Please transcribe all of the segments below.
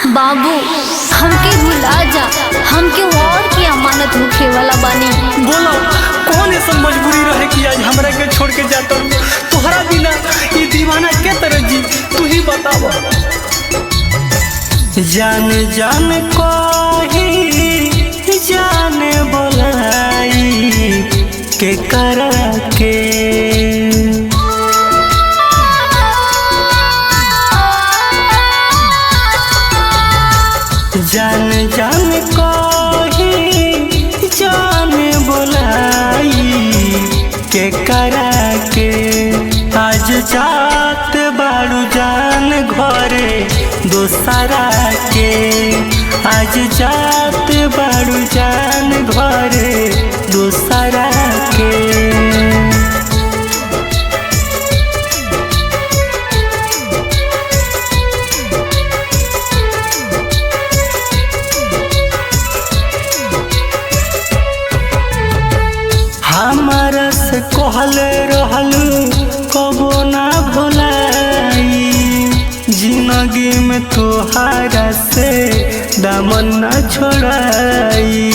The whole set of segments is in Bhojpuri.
बाबू हमके भुला जा, हमके और की अमानत होखे वाला बानी। बोलो कौन ऐसा मजबूरी रहे कि आज हमरा के छोड़ के जाता तोहरा बिना ये दीवाना के तरह जी, तू ही बताओ। जान जान कही जान बोलाई के करा के जान जान कही जान बोलाई के करा के आज जात बारू जान घरे दोसरा के आज जात बारू जान घरे दोसरा के। हमारा से कहल रहल कबो ना भुलाई, जिंदगी में तोहारा से दामन न छोड़ाई।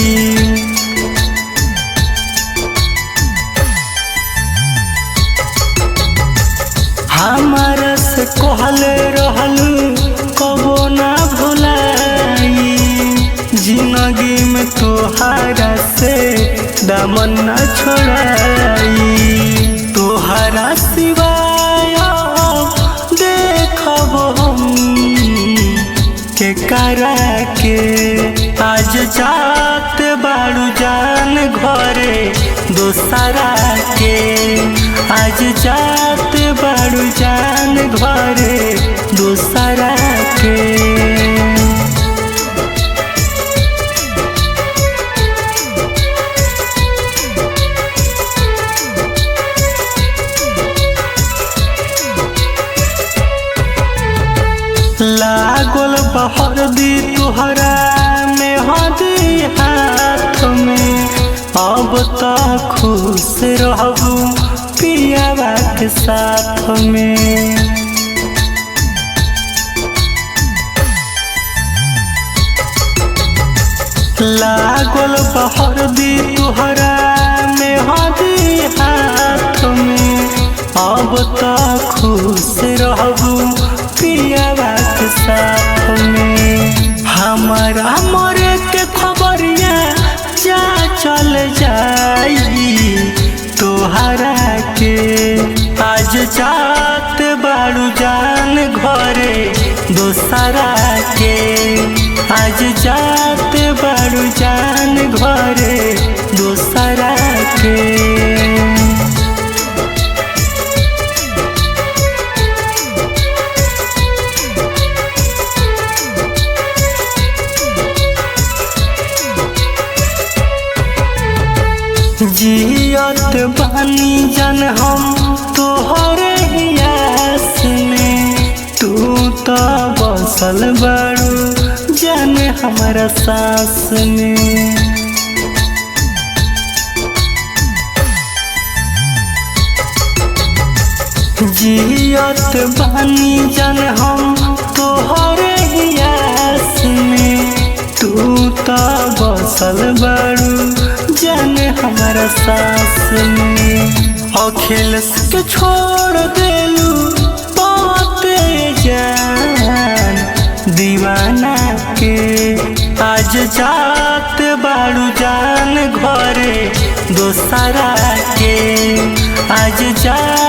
हमारा से कहल रहल कबो ना भुलाई, जिंदगी में तोहारा से दामन न छोड़ाई। तोहरा सिवाय देखब हम के करा के आज जात बारू जान घरे दोसरा के आज जात बारू जान घरे दोसरा के। लागल बहर दी तुहरा में हदी हाथ में, अब तो खुश रहबू पियावा के साथ में। लागल बहर दी तुहरा में हदी हाथ में, अब तो खुश रहबू पियावा के साथ में। हमारा मोरे के खबरिया जा चल जाई तोहरा के आज जात बारू जान घरे दोसरा के आज जात बारू जान घरे दोसरा के। जियत बानी जन हम तोहरे हियास में, तू तो बसल बारू जन हमारा सास में। जियत बानी जन हम तोहरे हियास में, तू तो बसल बारू जन हमारा सास में। अखिल के छोड़ देलू पाते जान दीवाना के आज जात बारू जान घरे दोसरा के आज जात